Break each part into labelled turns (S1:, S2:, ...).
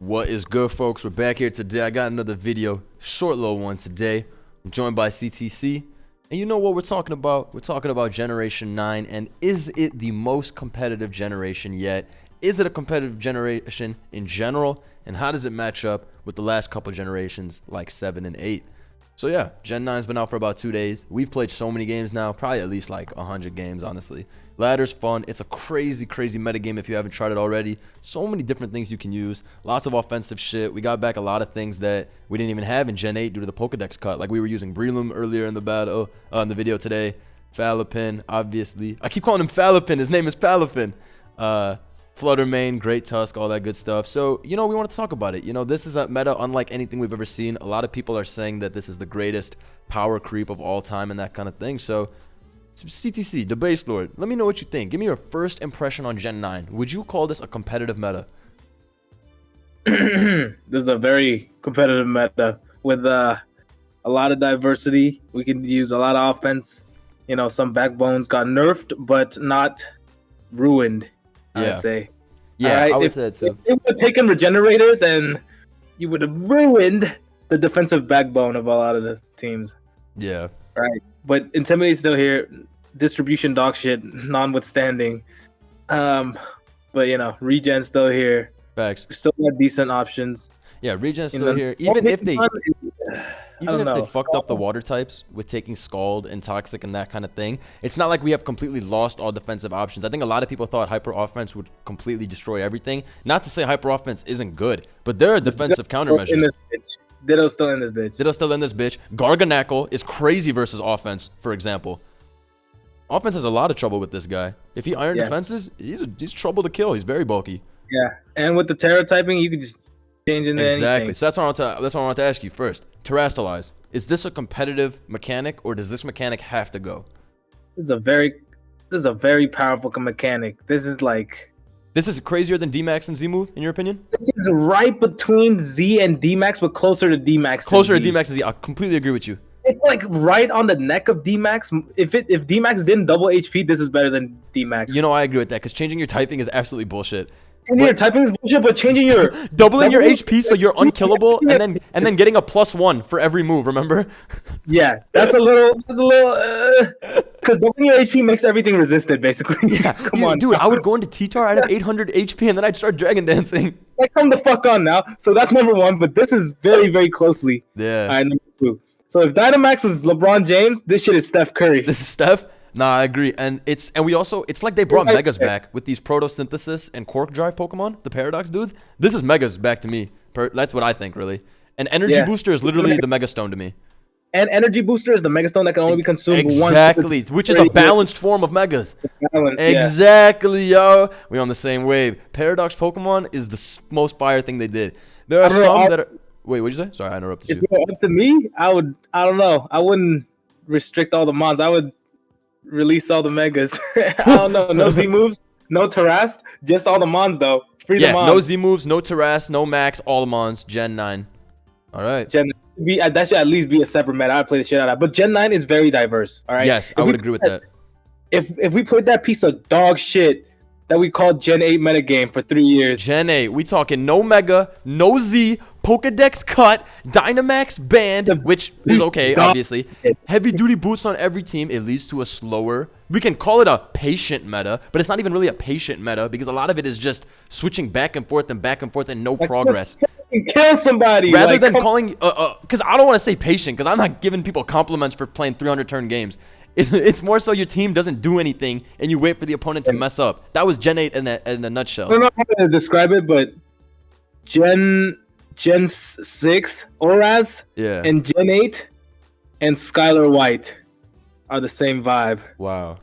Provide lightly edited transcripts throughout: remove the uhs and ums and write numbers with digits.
S1: What is good, folks? We're back here today. I got another video, short little one today. I'm joined by CTC, and you know what we're talking about? We're talking about Generation 9, and is it the most competitive generation yet? Is it a competitive generation in general, and how does it match up with the last couple generations like 7 and 8? So yeah, Gen 9's been out for about 2 days. We've played so many games now, probably at least like 100 games, honestly. Ladder's fun. It's a crazy meta game if you haven't tried it already. So many different things you can use. Lots of offensive shit. We got back a lot of things that we didn't even have in Gen 8 due to the Pokedex cut. Like we were using Breloom earlier in the battle, in the video today. Falapin, obviously. I keep calling him Falapin. His name is Palafin. Fluttermane, Great Tusk, all that good stuff. So, you know, we want to talk about it. You know, this is a meta unlike anything we've ever seen. A lot of people are saying that this is the greatest power creep of all time and that kind of thing. So, CTC, the Base Lord, let me know what you think. Give me your first impression on Gen 9. Would you call this a competitive meta?
S2: This is a very competitive meta with a lot of diversity. We can use a lot of offense. You know, some backbones got nerfed, but not ruined. I'd say.
S1: Yeah, right? I would say that too.
S2: If you would have taken Regenerator, then you would have ruined the defensive backbone of a lot of the teams.
S1: Yeah.
S2: Right. But Intimidate's still here. Distribution dog shit, notwithstanding. But you know, Regen's still here.
S1: Facts.
S2: Still got decent options.
S1: Yeah, Regen's still here. Even if they fucked up the water types with taking Scald and Toxic and that kind of thing, it's not like we have completely lost all defensive options. I think a lot of people thought Hyper Offense would completely destroy everything. Not to say Hyper Offense isn't good, but there are defensive countermeasures.
S2: Ditto's still in this bitch.
S1: Ditto's still in this bitch. Garganacl is crazy versus offense, for example. Offense has a lot of trouble with this guy. If he iron defenses, he's trouble to kill. He's very bulky.
S2: Yeah, and with the Terra typing, you can just change into anything.
S1: So that's what I want to ask you first. Terastalize. Is this a competitive mechanic, or does this mechanic have to go?
S2: This is a very powerful mechanic. This is
S1: crazier than D-Max and Z-Move, in your opinion?
S2: This is right between Z and D-Max, but closer to D-Max.
S1: Closer to D-Max than Z. I completely agree with you.
S2: It's like right on the neck of D-Max. If D-Max didn't double HP, this is better than D-Max.
S1: You know, I agree with that, because changing your typing is absolutely bullshit.
S2: Changing your typing is bullshit, but changing your
S1: doubling your HP so you're unkillable, and then getting a +1 for every move. Remember?
S2: Yeah, that's a little because doubling your HP makes everything resisted, basically.
S1: Yeah, come on, dude. I would go into T-Tar, I'd have 800 HP, and then I'd start Dragon Dancing.
S2: Like, come the fuck on now. So that's number one, but this is very closely.
S1: Yeah.
S2: Number two. So if Dynamax is LeBron James, this shit is Steph Curry.
S1: This is Steph. Nah, I agree, and it's like they brought Megas back with these Photosynthesis and Quark Drive Pokemon, the Paradox dudes. This is Megas back to me. That's what I think, really. And Energy Booster is literally the Mega Stone to me.
S2: And Energy Booster is the Mega Stone that can only be consumed once.
S1: Exactly, which is a balanced form of Megas. Exactly, yo. We're on the same wave. Paradox Pokemon is the most fire thing they did. There are some that are... Wait, what'd you say? Sorry, I interrupted you.
S2: If it were up to me, I don't know. I wouldn't restrict all the mons. I would release all the Megas. I don't know. No Z moves, no Terast, just all the mons though. Free the mons.
S1: No Z moves, no Terast, no Max, all the mons. Gen 9. All right.
S2: That should at least be a separate meta. I'd play the shit out of that. But Gen 9 is very diverse. All right.
S1: Yes, I would agree with that.
S2: If we played that piece of dog shit that we called Gen 8 metagame for 3 years.
S1: Gen 8, we talking no Mega, no Z, Pokedex cut, Dynamax banned, which is okay, obviously. Heavy duty boots on every team. It leads to a slower, we can call it a patient meta, but it's not even really a patient meta because a lot of it is just switching back and forth and no progress.
S2: Kill somebody.
S1: Rather than calling, because I don't want to say patient because I'm not giving people compliments for playing 300 turn games. It's more so your team doesn't do anything and you wait for the opponent to mess up. That was Gen 8 in a nutshell.
S2: I don't know how to describe it, but Gen 6 Oraz and Gen 8 and Skylar White are the same vibe.
S1: Wow.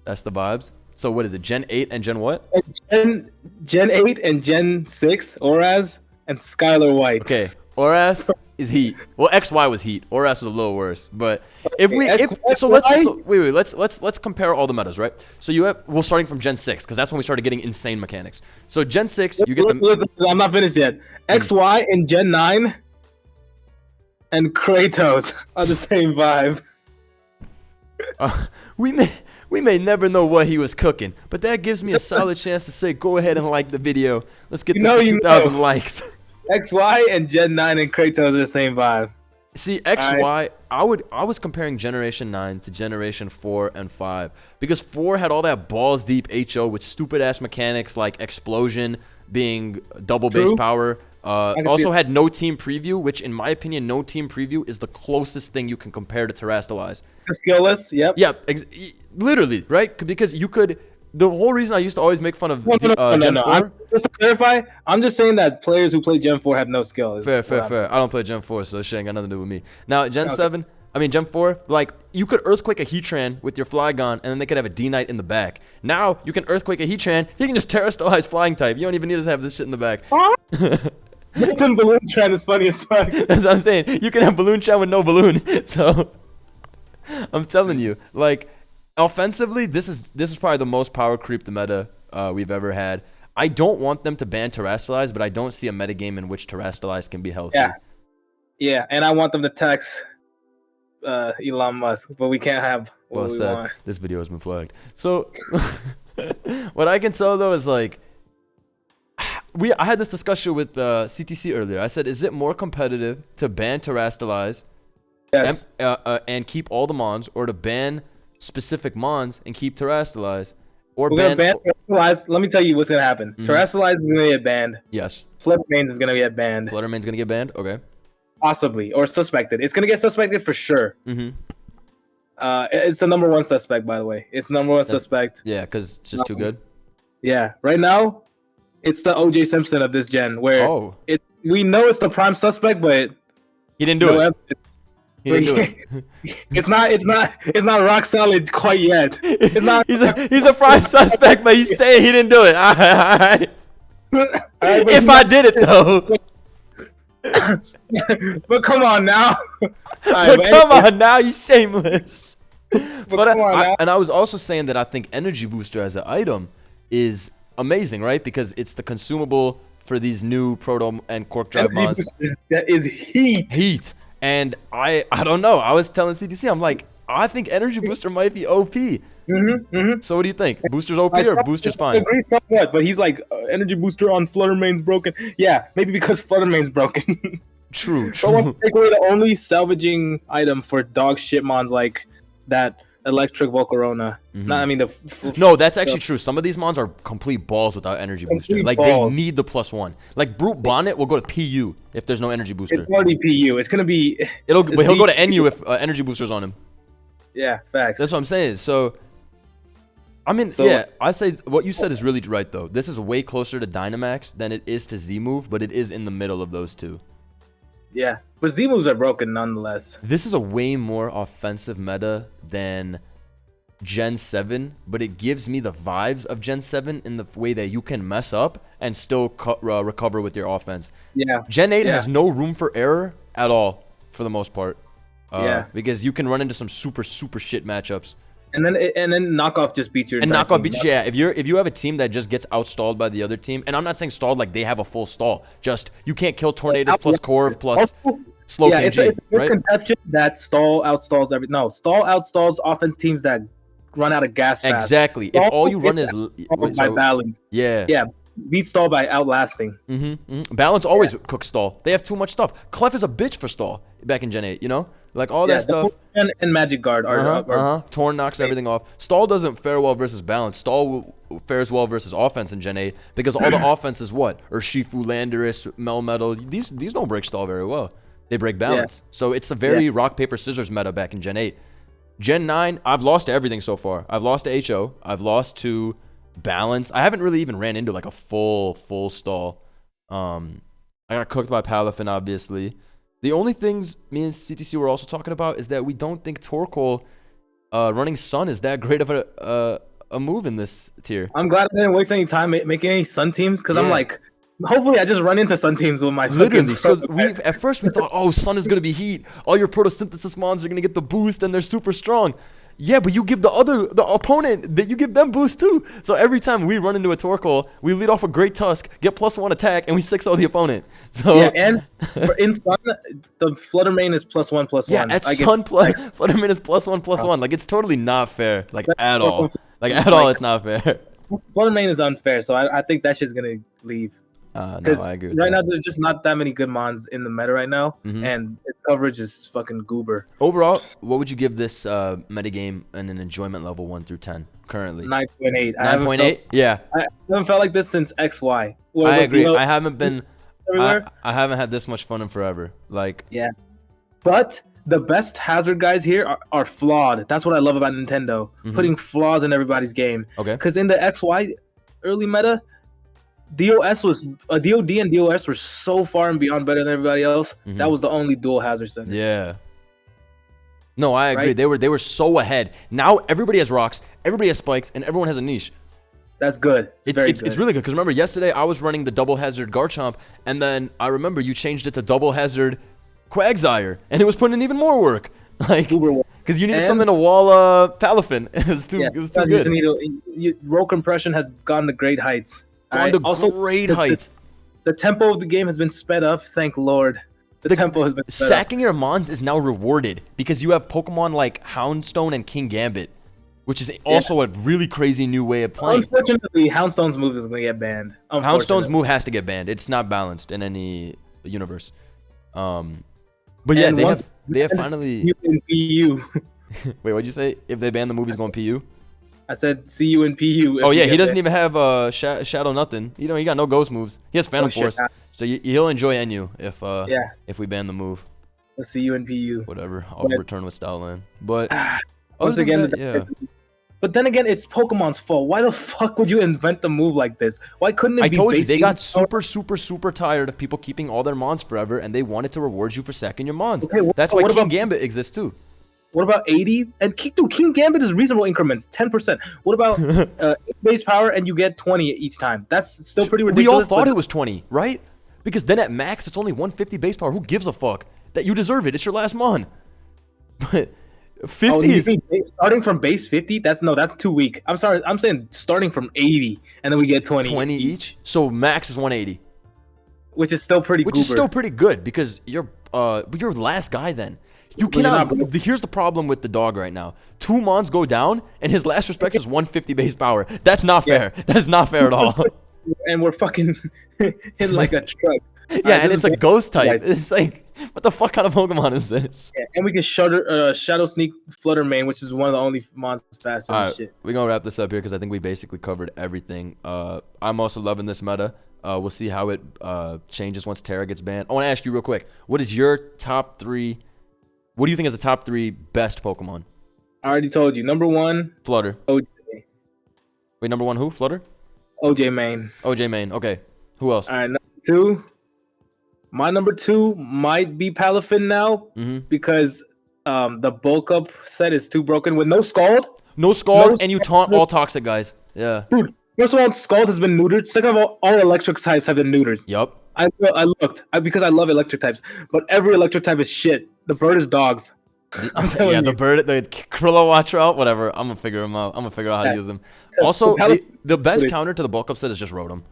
S1: That's the vibes? So what is it? Gen 8 and Gen what?
S2: Gen 8 and Gen 6 Oraz and Skylar White.
S1: Okay. Oraz is heat. Well, XY was heat. Oraz was a little worse. But let's compare all the metas, right? So we're starting from Gen 6 because that's when we started getting insane mechanics. So Gen 6, you get the.
S2: I'm not finished yet. XY and Gen 9 and Kratos are the same vibe.
S1: We We may never know what he was cooking, but that gives me a solid chance to say, go ahead and like the video. Let's get this to 2,000 likes.
S2: XY and Gen 9 and Kratos are the same vibe.
S1: See, XY, I was comparing Generation 9 to Generation 4 and 5 because 4 had all that balls deep HO with stupid ass mechanics like explosion being double base power. Also had no team preview, which in my opinion, no team preview is the closest thing you can compare to Terastalize.
S2: The skillless, yep.
S1: Yep, literally, right? Because you could. The whole reason I used to always make fun of Gen 4.
S2: Just to clarify, I'm just saying that players who play Gen 4 have no skill.
S1: Fair. I don't play Gen 4, so this shit ain't got nothing to do with me. Now, Gen 4, like, you could Earthquake a Heatran with your Flygon, and then they could have a D-Knight in the back. Now, you can Earthquake a Heatran, he can just Terastalize Flying type. You don't even need to have this shit in the back.
S2: Milton Balloon Tran is funny as fuck.
S1: That's what I'm saying. You can have Balloon Tran with no balloon. So, I'm telling you, like, offensively, this is probably the most power creep the meta we've ever had. I don't want them to ban Terastalize, but I don't see a metagame in which Terastalize can be healthy.
S2: Yeah, and I want them to tax Elon Musk, but we can't have what we want.
S1: This video has been flagged. So, what I can tell though is like, I had this discussion with CTC earlier. I said, is it more competitive to ban Terastalize and keep all the mons, or to ban specific mons and keep Terastalize, or
S2: ban Terastalize? Let me tell you what's gonna happen. Terastalize is gonna get banned.
S1: Yes.
S2: Fluttermane is gonna get banned.
S1: Fluttermane's gonna get banned. Okay.
S2: Possibly, or suspected. It's gonna get suspected for sure. It's the number one suspect, by the way. It's number one suspect.
S1: Yeah, because it's just too good.
S2: Yeah. Right now, it's the OJ Simpson of this gen, where we know it's the prime suspect, but
S1: he didn't do it. He didn't do it.
S2: It's not rock solid quite yet. It's not.
S1: He's a prime suspect, but he's saying he didn't do it. All right. If I did it though.
S2: But come on now.
S1: Come on now, you shameless. And I was also saying that I think Energy Booster as an item is amazing, right? Because it's the consumable for these new Proto and Cork Drive mons.
S2: That is heat.
S1: And I don't know. I was telling CTC, I'm like, I think Energy Booster might be OP. So what do you think? Booster's OP or Booster's fine?
S2: I agree somewhat, but he's like, Energy Booster on Fluttermane's broken. Yeah, maybe because Fluttermane's broken.
S1: True.
S2: But I want to take away the only salvaging item for dog shit mons like that Electric Volcarona.
S1: No, that's actually true. Some of these mons are complete balls without Energy Booster. Like, they need the +1. Like, Brute Bonnet will go to PU if there's no Energy Booster.
S2: It's already PU. It's gonna be.
S1: But he'll go to NU if Energy Booster's on him.
S2: Yeah, facts.
S1: That's what I'm saying. So, I mean, I say what you said is really right though. This is way closer to Dynamax than it is to Z-Move, but it is in the middle of those two.
S2: Yeah, but Z-Moves are broken nonetheless.
S1: This is a way more offensive meta than Gen 7, but it gives me the vibes of Gen 7 in the way that you can mess up and still recover with your offense.
S2: Yeah.
S1: Gen 8 has no room for error at all, for the most part. Because you can run into some super shit matchups.
S2: And then knockoff just beats your
S1: and knockoff beats you. Yeah, if you have a team that just gets outstalled by the other team, and I'm not saying stalled like they have a full stall, just you can't kill Tornadus plus Corv plus Slowking
S2: G, it's a misconception that stall outstalls every. No, stall outstalls offense teams that run out of gas fast.
S1: Exactly. Stall, if all you run is
S2: by balance. Yeah. Beat stall by outlasting.
S1: Balance always cooks stall. They have too much stuff. Clef is a bitch for stall back in Gen 8, you know? Like all that stuff.
S2: And Magic Guard are
S1: Torn knocks everything off. Stall doesn't fare well versus balance. Stall fares well versus offense in Gen 8 because all the offense is what? Urshifu, Landorus, Melmetal. These don't break stall very well. They break balance. So it's a very rock, paper, scissors meta back in Gen 8. Gen 9, I've lost to everything so far. I've lost to HO. I've lost to balance. I haven't really even ran into like a full stall. I got cooked by Palafin, obviously. The only things me and CTC were also talking about is that we don't think Torkoal running Sun is that great of a move in this tier.
S2: I'm glad I didn't waste any time making any Sun teams because I'm like, hopefully I just run into Sun teams with my
S1: literally. So at first we thought, oh, Sun is gonna be heat. All your photosynthesis mons are gonna get the boost and they're super strong. Yeah, but you give the opponent that you give them boost too. So every time we run into a Torkoal, we lead off a Great Tusk, get +1 attack, and we 6-0 the opponent. So
S2: Yeah, and in Sun, the Flutter Mane is +1/+1.
S1: yeah, at Sun Flutter Mane is +1/+1. Like it's totally not fair. Like at all. Like at all, it's not fair.
S2: Flutter Mane is unfair, so I think that shit's gonna leave.
S1: No, I agree with
S2: right
S1: that.
S2: now there's just not that many good mons in the meta right now, and its coverage is fucking goober.
S1: Overall, what would you give this metagame in an enjoyment level 1 through 10 currently?
S2: 9.8.
S1: 9.8? Yeah.
S2: I haven't felt like this since XY.
S1: I agree. I haven't been. I haven't had this much fun in forever. Like.
S2: Yeah. But the best hazard guys here are flawed. That's what I love about Nintendo, putting flaws in everybody's game.
S1: Okay.
S2: Because in the XY early meta, DOD and DOS were so far and beyond better than everybody else. That was the only dual hazard center.
S1: Yeah. No, I agree.
S2: Right?
S1: They were so ahead. Now everybody has rocks, everybody has spikes, and everyone has a niche.
S2: That's good. It's
S1: really good because remember yesterday I was running the double hazard Garchomp, and then I remember you changed it to double hazard Quagsire, and it was putting in even more work. Like because you needed something to wall Palafin. It was too good.
S2: Roll compression has gone to great heights.
S1: Great heights.
S2: The tempo of the game has been sped up. Thank Lord. The tempo has been sped
S1: sacking your mons is now rewarded because you have Pokemon like Houndstone and King Gambit, which is also a really crazy new way of playing.
S2: Unfortunately, Houndstone's move is going to get banned.
S1: Houndstone's move has to get banned. It's not balanced in any universe. But yeah, they have finally. Wait, what'd you say? If they ban the move, he's going PU?
S2: I said see you in PU.
S1: Oh yeah, he doesn't even have Shadow nothing. He got no Ghost moves. He has Phantom Force, so he'll enjoy NU if we ban the move.
S2: We'll see you in PU.
S1: Whatever. I'll return with Stoutland. But
S2: once again, But then again, it's Pokemon's fault. Why the fuck would you invent the move like this? Why couldn't it be?
S1: I told you they got super tired of people keeping all their mons forever, and they wanted to reward you for sacking your mons. Okay, that's why King Gambit exists too.
S2: What about 80? And King Gambit is reasonable increments, 10%. What about base power and you get 20 each time? That's still pretty ridiculous.
S1: We all thought it was 20, right? Because then at max, it's only 150 base power. Who gives a fuck? That you deserve it. It's your last mon. But 50 is...
S2: Starting from base 50? That's too weak. I'm sorry. I'm saying starting from 80 and then we get 20.
S1: 20 each? So max is 180.
S2: Which is still pretty
S1: is still pretty good because you're last guy then. You cannot. Here's the problem with the dog right now. 2 mons go down, and his last respects is 150 base power. That's not fair. That's not fair at all.
S2: And we're fucking in like a truck.
S1: Yeah, and it's a ghost type. It's like, what the fuck kind of Pokemon is this?
S2: Yeah, and we can Shadow Sneak Flutter Mane, which is one of the only mons faster than shit.
S1: We're going to wrap this up here because I think we basically covered everything. I'm also loving this meta. We'll see how it changes once Terra gets banned. I want to ask you real quick. What is your top 3... What do you think is the top 3 best Pokemon?
S2: I already told you. Number 1,
S1: Flutter.
S2: OJ.
S1: Wait, number 1 who? Flutter?
S2: OJ Mane.
S1: OJ Mane. Okay. Who else?
S2: All right, number 2. My number 2 might be Palafin now because the bulk up set is too broken with no Scald.
S1: No Scald, and you taunt all toxic guys. Yeah.
S2: Dude, first of all, Scald has been neutered. Second of all electric types have been neutered.
S1: Yup.
S2: I looked because I love electric types, but every electric type is shit. The bird is dogs.
S1: The bird, the Krillo Watcher, whatever. I'm gonna figure him out. I'm gonna figure out how to use them. Also, the best counter to the bulk up set is just Rotom.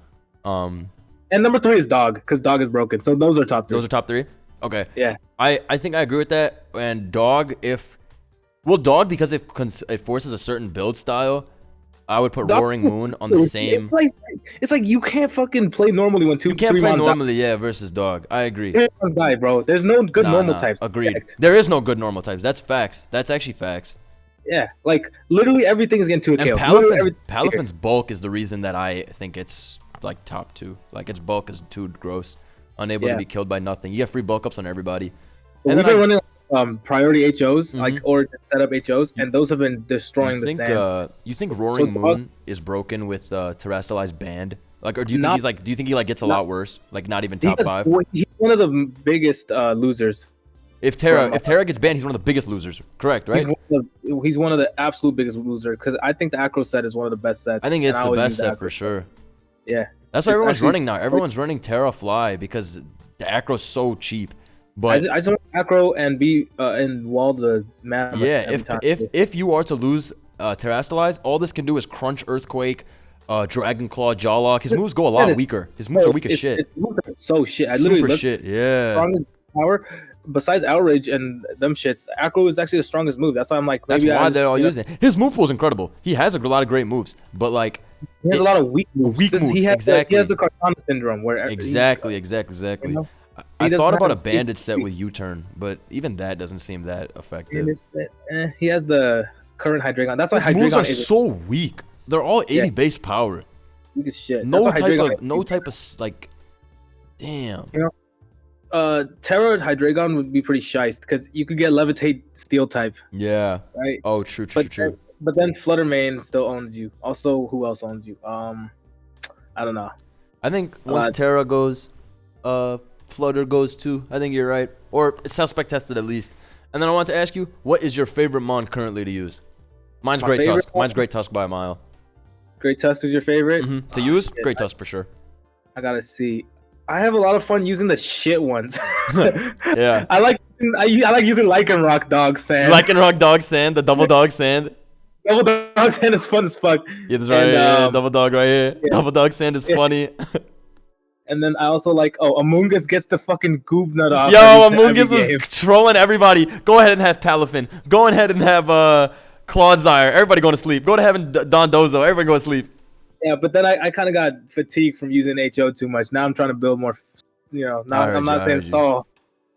S2: And number 3 is dog because dog is broken. So those are top 3.
S1: Those are top 3. Okay.
S2: Yeah.
S1: I think I agree with that. And dog, dog because it forces a certain build style. I would put Roaring Moon on the same.
S2: It's like you can't fucking play normally when 2-3
S1: You can't play normally, versus dog. I agree.
S2: Die, bro. There's no good normal types.
S1: Agreed. There is no good normal types. That's facts. That's actually facts.
S2: Yeah, like literally everything is getting 2
S1: and Palafin's bulk is the reason that I think it's like top 2. Like its bulk is too gross, unable to be killed by nothing. You get free bulk ups on everybody.
S2: And then running priority HOs, or set up HOs, and those have been destroying the sand.
S1: You think Roaring Moon is broken with Terastalize banned? Like, or do you think he gets a lot worse? Like, not even top 5.
S2: He's one of the biggest losers.
S1: If Terra gets banned, he's one of the biggest losers. Correct, right?
S2: He's one of the absolute biggest losers because I think the Acro set is one of the best sets.
S1: I think it's the best set for sure.
S2: Yeah,
S1: that's why everyone's running now. Everyone's running Terra Fly because the Acro's so cheap. But
S2: I just want to macro and be and wall the mammoth
S1: yeah,
S2: every time.
S1: if you are to lose Terastalize, all this can do is crunch Earthquake, Dragon Claw, Jawlock. His moves go a lot weaker. His moves are weak as shit.
S2: His moves are so shit. I literally
S1: Super
S2: looked
S1: shit. Yeah.
S2: strongest power besides Outrage and them shits. Acro is actually the strongest move. That's why I'm like,
S1: That's
S2: maybe
S1: why they're all using it. His move pool is incredible. He has a lot of great moves, but like
S2: he has a lot of weak moves.
S1: Exactly.
S2: He has the Cortana syndrome where
S1: exactly.
S2: You know?
S1: I
S2: He
S1: thought
S2: doesn't
S1: about a
S2: have
S1: bandit set with U-turn, but even that doesn't seem that effective.
S2: he has the current Hydreigon. That's why
S1: His moves are
S2: is
S1: so weak. They're all 80 base power.
S2: weak as shit.
S1: No
S2: That's why
S1: type of like. Damn.
S2: You know, Terra Hydreigon would be pretty shiced because you could get Levitate Steel type,
S1: Yeah.
S2: right?
S1: Oh, true.
S2: But then Fluttermane still owns you. Also, who else owns you? I don't know.
S1: I think once Terra goes, Flutter goes too. I think you're right, or suspect tested at least. And then I want to ask you, what is your favorite mon currently to use? Mine's Great Tusk. Mine's Great Tusk by a mile.
S2: Great Tusk is your favorite?
S1: To use? Great Tusk for sure.
S2: I gotta see. I have a lot of fun using the shit ones.
S1: Yeah.
S2: I like using Lycanroc Dog Sand.
S1: Lycanroc Dog Sand, the double dog sand.
S2: Double Dog Sand is fun as fuck.
S1: Yeah, that's right. Yeah, double dog right here.
S2: Yeah.
S1: Double dog sand is funny.
S2: And then I also like, Amoonguss gets the fucking Goob Nut off.
S1: Yo, Amoonguss was trolling everybody. Go ahead and have Palafin. Go ahead and have Clodsire. Everybody going to sleep. Go to having Dondozo. Everybody go to sleep.
S2: Yeah, but then I kind of got fatigued from using HO too much. Now I'm trying to build more, I'm not saying stall.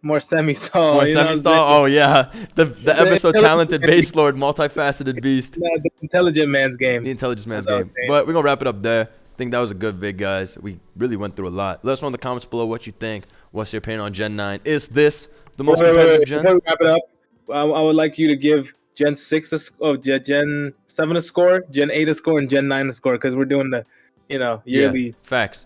S2: More semi-stall.
S1: More semi-stall? Oh, yeah. The ever so talented base lord, multifaceted beast.
S2: Yeah, the intelligent man's game.
S1: The intelligent man's game. But we're going to wrap it up there. I think that was a good vid, guys. We really went through a lot. Let us know in the comments below what you think. What's your opinion on Gen 9? Is this the most competitive gen?
S2: Before we wrap it up, I would like you to give Gen 6 Gen 7 a score, Gen 8 a score, and Gen 9 a score, because we're doing the, yearly.
S1: Yeah, facts.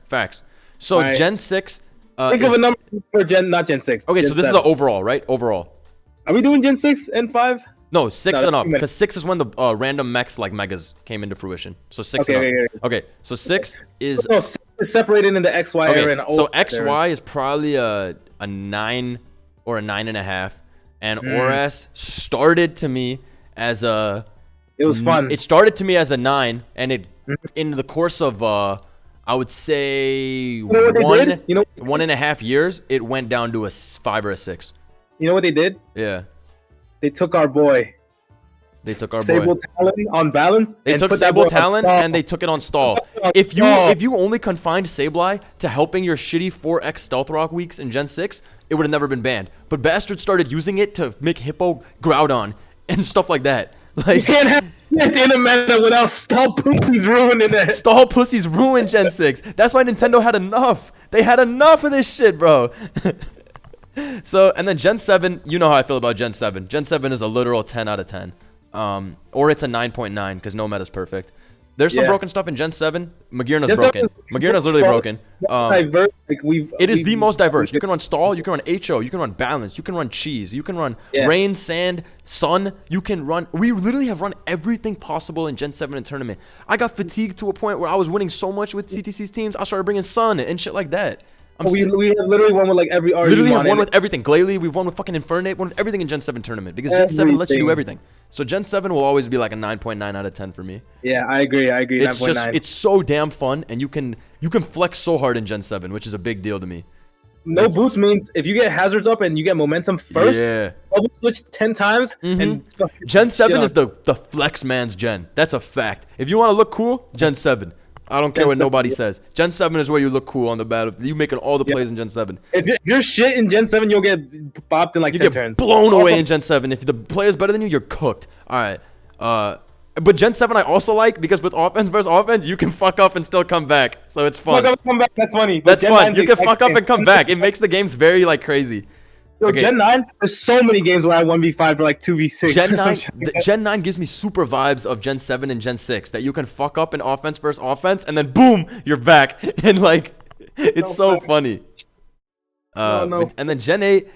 S1: So
S2: right.
S1: Gen 6.
S2: Think of a number for not Gen 6.
S1: Okay,
S2: Gen
S1: so this
S2: 7.
S1: is an overall, right? Overall.
S2: Are we doing Gen 6 and 5?
S1: No, 6 and up. Because 6 is when the random mechs like megas came into fruition. So 6 and up. Okay, so 6 is...
S2: No, 6 is separated into XY era and
S1: so XY is probably a 9 or a 9.5. And ORAS started to me as a...
S2: It was fun.
S1: It started to me as a 9, and it in the course of... I would say 1.5 years, it went down to a 5 or a 6.
S2: You know what they did?
S1: Yeah.
S2: They took our boy. Sable Talon on balance.
S1: They took Sable Talon and they took it on stall. If you only confined Sableye to helping your shitty 4x Stealth Rock weeks in Gen 6, it would have never been banned. But Bastard started using it to make Hippo Groudon and stuff like that. Like,
S2: you can't have shit in a meta without Stall Pussies ruining it.
S1: Stall Pussies ruined Gen 6. That's why Nintendo had enough. They had enough of this shit, bro. So, and then Gen 7, you know how I feel about Gen 7. Gen 7 is a literal 10 out of 10. Or it's a 9.9 because no meta's perfect. There's some broken stuff in Gen 7. Magirna's broken. Magirna's literally broken.
S2: Diverse. Like
S1: it is the most diverse. You can run Stall, you can run HO, you can run Balance, you can run Cheese, you can run Rain, Sand, Sun. You can run... We literally have run everything possible in Gen 7 in tournament. I got fatigued to a point where I was winning so much with CTC's teams, I started bringing Sun and shit like that.
S2: We have literally won with like every RU.
S1: Literally have won with everything. Glalie, we've won with fucking Infernape, won with everything in Gen 7 tournament because Gen 7 lets you do everything. So Gen 7 will always be like a 9.9 out of 10 for me.
S2: Yeah, I agree.
S1: It's just, it's so damn fun, and you can flex so hard in Gen 7, which is a big deal to me.
S2: No boots means if you get hazards up and you get momentum first, double switch 10 times. And
S1: Gen 7 is the flex man's gen. That's a fact. If you want to look cool, Gen 7. I don't care what nobody says. Gen 7 is where you look cool on the battle. You making all the plays in Gen 7.
S2: If you're shit in Gen 7, you'll get bopped in like 10 turns.
S1: Blown away in Gen 7. If the player's better than you, you're cooked. All right. But Gen 7 I also like because with offense versus offense, you can fuck up and still come back. So it's fun.
S2: Fuck up and come back. That's funny.
S1: That's fun. You can fuck up and come back. It makes the games very like crazy.
S2: Yo, Gen 9, there's so many games where I 1v5 for like 2v6.
S1: Gen 9 gives me super vibes of Gen 7 and Gen 6 that you can fuck up in offense versus offense and then boom, you're back. And like, it's so funny. And then Gen 8,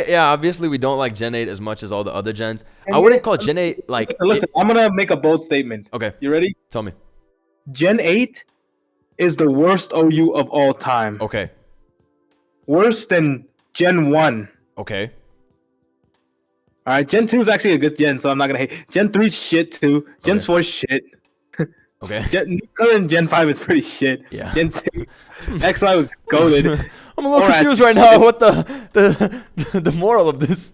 S1: yeah, obviously we don't like Gen 8 as much as all the other gens. I wouldn't call Gen 8 like...
S2: Listen, I'm going to make a bold statement.
S1: Okay.
S2: You ready?
S1: Tell me.
S2: Gen 8 is the worst OU of all time.
S1: Okay.
S2: Worse than Gen 1.
S1: Okay.
S2: All right, Gen 2 is actually a good gen, so I'm not gonna hate. Gen 3 's shit too. Gen 4 's shit.
S1: Okay.
S2: Current Gen 5 is pretty shit.
S1: Yeah.
S2: Gen 6, XY was goated.
S1: I'm a little
S2: Or
S1: confused
S2: as-
S1: right now. What the moral of this?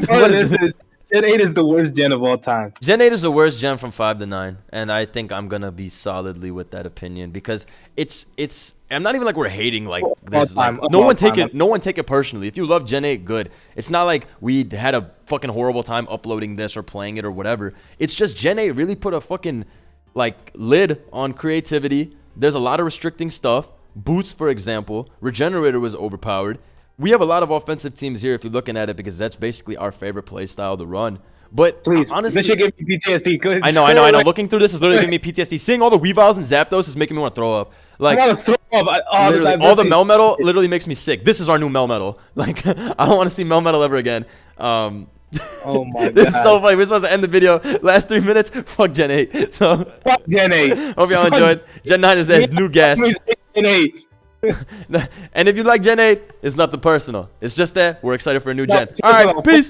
S1: What is it?
S2: Gen 8 is the worst gen of all time.
S1: Gen 8 is the worst gen from 5 to 9, and I think I'm gonna be solidly with that opinion because it's. I'm not even like we're hating like this. Like, no one take it personally. If you love Gen 8, good. It's not like we had a fucking horrible time uploading this or playing it or whatever. It's just Gen 8 really put a fucking like lid on creativity. There's a lot of restricting stuff. Boots, for example, Regenerator was overpowered. We have a lot of offensive teams here if you're looking at it because that's basically our favorite play style to run. But
S2: please,
S1: honestly,
S2: this should give me PTSD. Good.
S1: I know. Looking through this is literally giving me PTSD. Seeing all the Weaviles and Zapdos is making me want to throw up. Like,
S2: I want to throw up.
S1: all the Melmetal literally makes me sick. This is our new Melmetal. Like, I don't want to see Melmetal ever again.
S2: Oh my god.
S1: This is so funny. We're supposed to end the video. Last 3 minutes. Fuck Gen 8. So,
S2: fuck Gen 8.
S1: Hope y'all enjoyed. Gen 9 is there. It's new gas.
S2: Gen 8.
S1: And if you like Gen 8, it's nothing personal. It's just that we're excited for a new gen.
S2: seriously,
S1: All right, peace.